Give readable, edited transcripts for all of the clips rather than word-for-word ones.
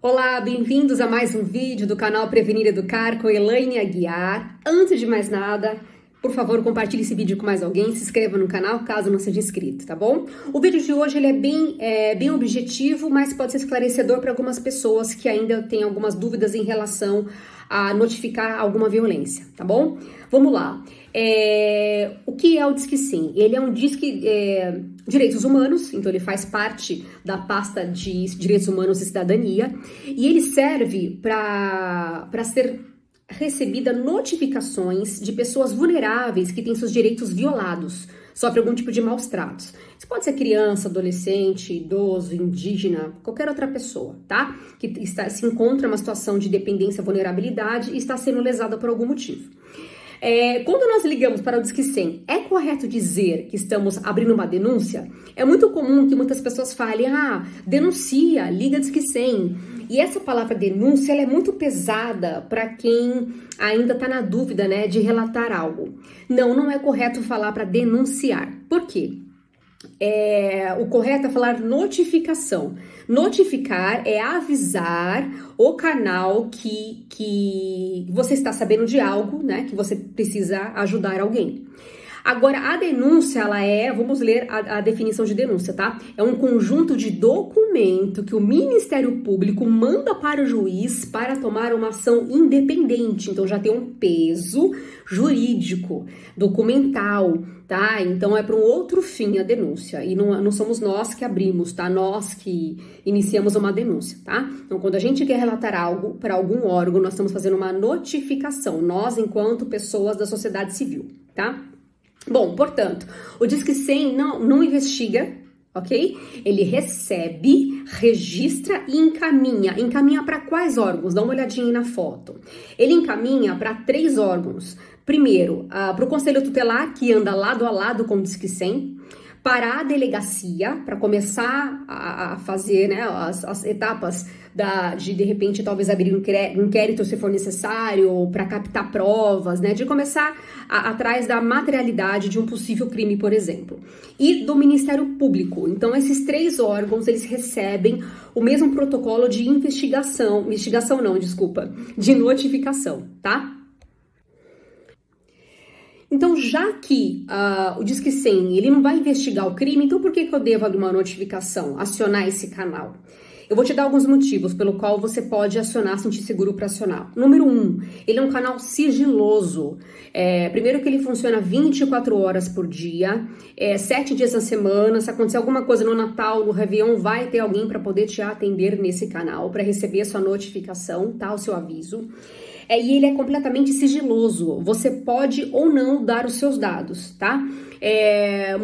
Olá, bem-vindos a mais um vídeo do canal Prevenir Educar com Elaine Aguiar. Antes de mais nada, por favor, compartilhe esse vídeo com mais alguém, se inscreva no canal caso não seja inscrito, tá bom? O vídeo de hoje ele é bem objetivo, mas pode ser esclarecedor para algumas pessoas que ainda têm algumas dúvidas em relação a notificar alguma violência, tá bom? Vamos lá. O que é o Disque 100? Ele é um Disque Direitos Humanos, então ele faz parte da pasta de Direitos Humanos e Cidadania, e ele serve para ser recebida notificações de pessoas vulneráveis que têm seus direitos violados, sofrem algum tipo de maus tratos. Isso pode ser criança, adolescente, idoso, indígena, qualquer outra pessoa, tá? Que se encontra em uma situação de dependência, vulnerabilidade e está sendo lesada por algum motivo. Quando nós ligamos para o Disque 100, é correto dizer que estamos abrindo uma denúncia? É muito comum que muitas pessoas falem, denuncia, liga Disque 100. E essa palavra denúncia, ela é muito pesada para quem ainda está na dúvida, né, de relatar algo. Não é correto falar para denunciar. Por quê? O correto é falar notificação. Notificar é avisar o canal que você está sabendo de algo, né? Que você precisa ajudar alguém. Agora, a denúncia, vamos ler a definição de denúncia, tá? É um conjunto de documento que o Ministério Público manda para o juiz para tomar uma ação independente. Então, já tem um peso jurídico, documental, tá? Então, é para um outro fim a denúncia. E não somos nós que abrimos, tá? Nós que iniciamos uma denúncia, tá? Então, quando a gente quer relatar algo para algum órgão, nós estamos fazendo uma notificação. Nós, enquanto pessoas da sociedade civil, tá? Bom, portanto, o Disque 100 não investiga, ok? Ele recebe, registra e encaminha. Encaminha para quais órgãos? Dá uma olhadinha aí na foto. Ele encaminha para 3 órgãos. Primeiro, para o Conselho Tutelar, que anda lado a lado com o Disque 100. Para a delegacia, para começar a fazer, né, as etapas de repente, talvez abrir um inquérito se for necessário, para captar provas, né, de começar atrás da materialidade de um possível crime, por exemplo. E do Ministério Público. Então, esses 3 órgãos, eles recebem o mesmo protocolo de de notificação, tá? Então, já que o Disque 100, ele não vai investigar o crime, então por que eu devo abrir uma notificação, acionar esse canal? Eu vou te dar alguns motivos pelo qual você pode acionar, sentir seguro para acionar. Número 1, ele é um canal sigiloso. Primeiro que ele funciona 24 horas por dia, 7 dias na semana. Se acontecer alguma coisa no Natal, no Réveillon, vai ter alguém para poder te atender nesse canal, para receber a sua notificação, tá? O seu aviso. E ele é completamente sigiloso, você pode ou não dar os seus dados, tá?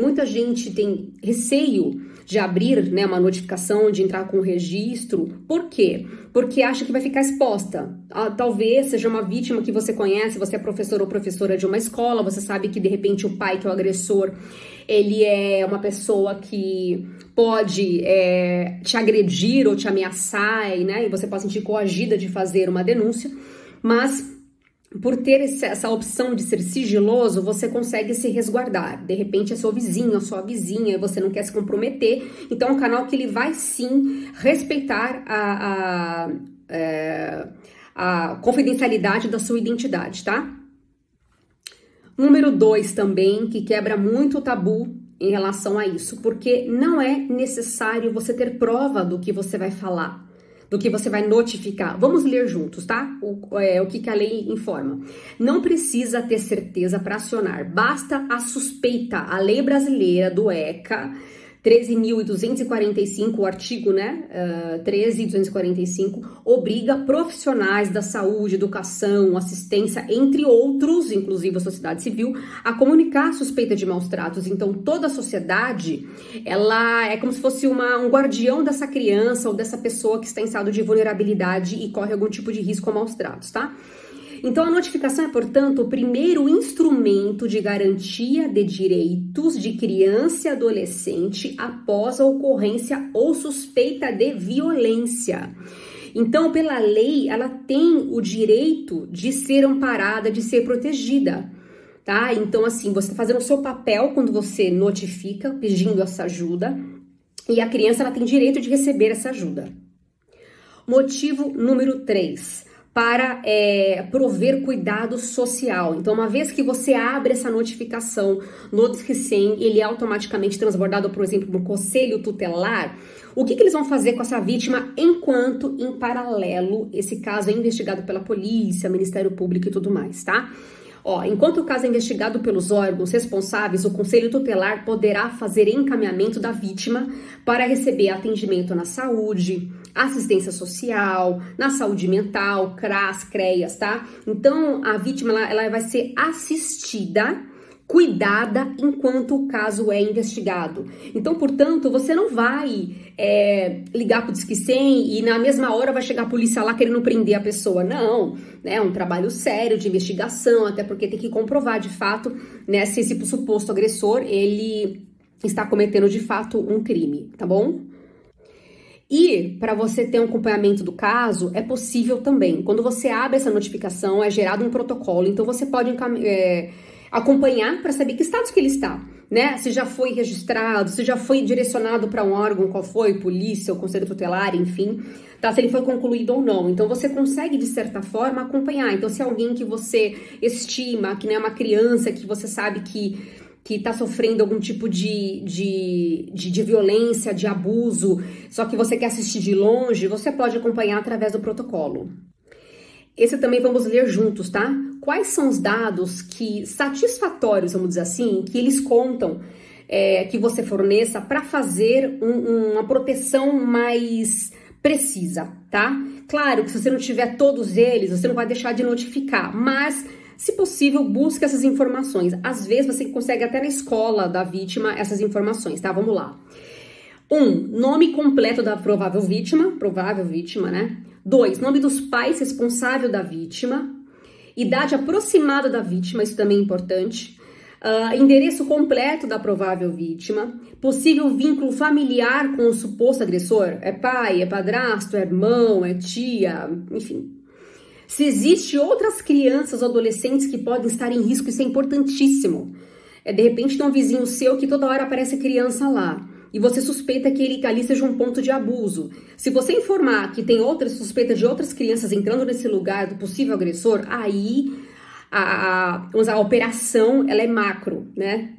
Muita gente tem receio de abrir, né, uma notificação, de entrar com o registro. Por quê? Porque acha que vai ficar exposta. Talvez seja uma vítima que você conhece, você é professor ou professora de uma escola, você sabe que de repente o pai, que é o agressor, ele é uma pessoa que pode te agredir ou te ameaçar, né, e você pode sentir coagida de fazer uma denúncia. Mas, por ter essa opção de ser sigiloso, você consegue se resguardar. De repente, é seu vizinho, a sua vizinha, você não quer se comprometer. Então, é um canal que ele vai, sim, respeitar a confidencialidade da sua identidade, tá? Número 2 também, que quebra muito o tabu em relação a isso. Porque não é necessário você ter prova do que você vai falar, do que você vai notificar. Vamos ler juntos, tá? O que a lei informa. Não precisa ter certeza para acionar, basta a suspeita. A lei brasileira do ECA 13.245, o artigo, né, 13.245, obriga profissionais da saúde, educação, assistência, entre outros, inclusive a sociedade civil, a comunicar a suspeita de maus tratos. Então, toda a sociedade, ela é como se fosse um guardião dessa criança ou dessa pessoa que está em estado de vulnerabilidade e corre algum tipo de risco a maus tratos, tá? Então, a notificação é, portanto, o primeiro instrumento de garantia de direitos de criança e adolescente após a ocorrência ou suspeita de violência. Então, pela lei, ela tem o direito de ser amparada, de ser protegida, tá? Então, assim, você está fazendo o seu papel quando você notifica, pedindo essa ajuda, e a criança, ela tem direito de receber essa ajuda. Motivo número 3, para prover cuidado social. Então, uma vez que você abre essa notificação no Disque 100, ele é automaticamente transbordado, por exemplo, no conselho tutelar. O que eles vão fazer com essa vítima enquanto, em paralelo, esse caso é investigado pela polícia, Ministério Público e tudo mais, tá? Enquanto o caso é investigado pelos órgãos responsáveis, o Conselho Tutelar poderá fazer encaminhamento da vítima para receber atendimento na saúde, assistência social, na saúde mental, CRAS, CREAS, tá? Então, a vítima, ela vai ser assistida, cuidada enquanto o caso é investigado. Então, portanto, você não vai ligar pro Disque 100 e na mesma hora vai chegar a polícia lá querendo prender a pessoa. Não, né? É um trabalho sério de investigação, até porque tem que comprovar de fato, né, se esse suposto agressor, ele está cometendo de fato um crime, tá bom? E para você ter um acompanhamento do caso, é possível também. Quando você abre essa notificação, é gerado um protocolo, então você pode acompanhar para saber que status que ele está, né? Se já foi registrado, se já foi direcionado para um órgão, qual foi, polícia ou conselho tutelar, enfim, tá? Se ele foi concluído ou não. Então você consegue, de certa forma, acompanhar. Então, se é alguém que você estima, que não é uma criança, que você sabe que está sofrendo algum tipo de violência, de abuso, só que você quer assistir de longe, você pode acompanhar através do protocolo. Esse também vamos ler juntos, tá? Quais são os dados satisfatórios, vamos dizer assim, que eles contam que você forneça para fazer uma proteção mais precisa, tá? Claro que se você não tiver todos eles, você não vai deixar de notificar, mas se possível, busque essas informações. Às vezes você consegue até na escola da vítima essas informações, tá? Vamos lá. 1. Nome completo da provável vítima, né? 2. Nome dos pais responsável da vítima. Idade aproximada da vítima, isso também é importante. Endereço completo da provável vítima. Possível vínculo familiar com o suposto agressor. É pai, é padrasto, é irmão, é tia, enfim. Se existe outras crianças ou adolescentes que podem estar em risco, isso é importantíssimo. De repente tem um vizinho seu que toda hora aparece criança lá e você suspeita que ele ali seja um ponto de abuso. Se você informar que tem outras suspeitas de outras crianças entrando nesse lugar do possível agressor, aí a operação ela é macro, né?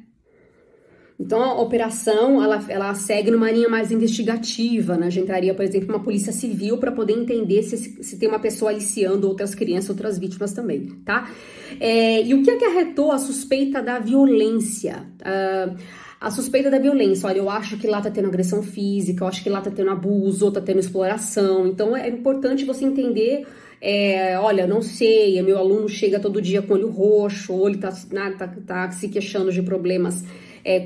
Então, a operação, ela segue numa linha mais investigativa, né? A gente entraria, por exemplo, uma polícia civil para poder entender se tem uma pessoa aliciando outras crianças, outras vítimas também, tá? E o que acarretou a suspeita da violência? A suspeita da violência, olha, eu acho que lá tá tendo agressão física, eu acho que lá tá tendo abuso, ou tá tendo exploração. Então, é importante você entender, olha, não sei, meu aluno chega todo dia com olho roxo, ou ele tá se queixando de problemas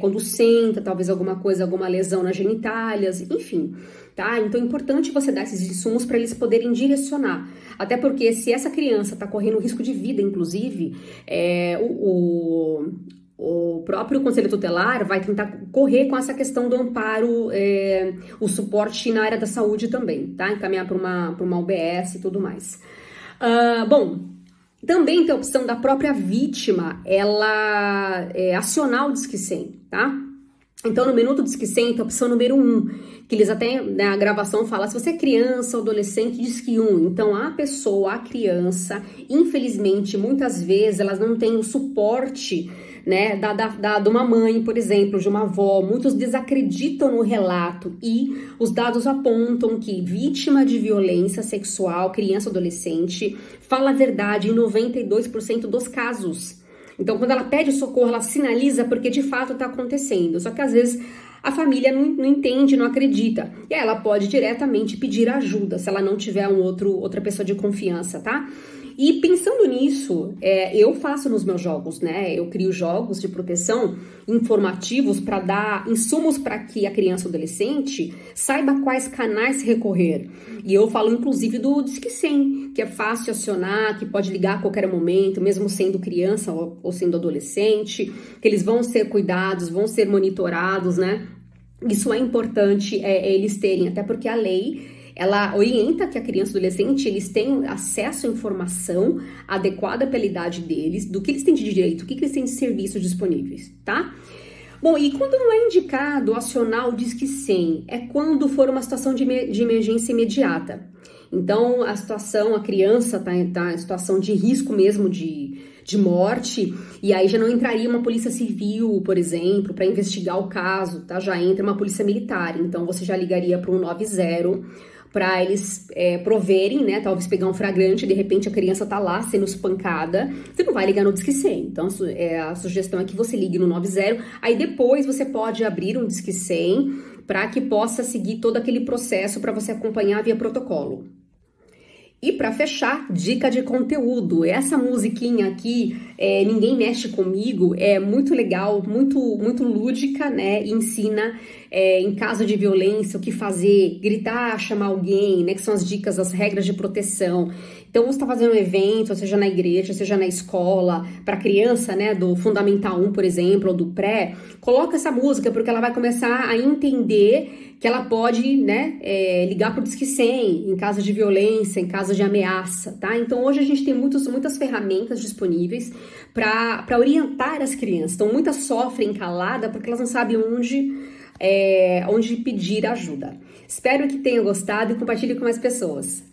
quando senta, talvez alguma lesão nas genitálias, enfim, tá? Então é importante você dar esses insumos para eles poderem direcionar. Até porque se essa criança tá correndo risco de vida, inclusive, o próprio Conselho Tutelar vai tentar correr com essa questão do amparo, o suporte na área da saúde também, tá? Encaminhar para uma UBS e tudo mais. Bom, também tem a opção da própria vítima, ela acionar o Disque 100, tá? Então, no menu do Disque 100, tem a opção número 1, que eles até, na gravação, falam, se você é criança ou adolescente, Disque 1. Então, a criança, infelizmente, muitas vezes, elas não têm o suporte, né, de uma mãe, por exemplo, de uma avó. Muitos desacreditam no relato e os dados apontam que vítima de violência sexual, criança ou adolescente, fala a verdade em 92% dos casos. Então, quando ela pede socorro, ela sinaliza porque de fato está acontecendo. Só que às vezes a família não entende, não acredita. E aí ela pode diretamente pedir ajuda, se ela não tiver outra pessoa de confiança, tá? E pensando nisso, eu faço nos meus jogos, né? Eu crio jogos de proteção informativos para dar insumos para que a criança ou adolescente saiba quais canais recorrer. E eu falo, inclusive, do Disque 100, que é fácil acionar, que pode ligar a qualquer momento, mesmo sendo criança ou sendo adolescente, que eles vão ser cuidados, vão ser monitorados, né? Isso é importante eles terem, até porque a lei ela orienta que a criança e adolescente, eles tenham acesso à informação adequada pela idade deles, do que eles têm de direito, o que eles têm de serviços disponíveis, tá? Bom, e quando não é indicado acionar o Disque 100? É quando for uma situação de emergência imediata. Então, a criança tá em situação de risco mesmo de morte, e aí já não entraria uma polícia civil, por exemplo, para investigar o caso, tá? Já entra uma polícia militar, então você já ligaria para o 190 para eles proverem, né? Talvez pegar um flagrante, de repente a criança tá lá sendo espancada, você não vai ligar no Disque 100. Então, a sugestão é que você ligue no 90, aí depois você pode abrir um Disque 100 para que possa seguir todo aquele processo para você acompanhar via protocolo. E para fechar, dica de conteúdo. Essa musiquinha aqui, Ninguém Mexe Comigo, é muito legal, muito lúdica, né? E ensina em caso de violência o que fazer, gritar, chamar alguém, né? Que são as dicas, as regras de proteção. Então, você está fazendo um evento, seja na igreja, seja na escola, para criança, né? Do Fundamental 1, por exemplo, ou do pré, coloca essa música, porque ela vai começar a entender que ela pode, né, ligar para o Disque 100 em caso de violência, em caso de ameaça, tá? Então, hoje a gente tem muitas ferramentas disponíveis para orientar as crianças. Então, muitas sofrem calada porque elas não sabem onde pedir ajuda. Espero que tenham gostado e compartilhe com mais pessoas.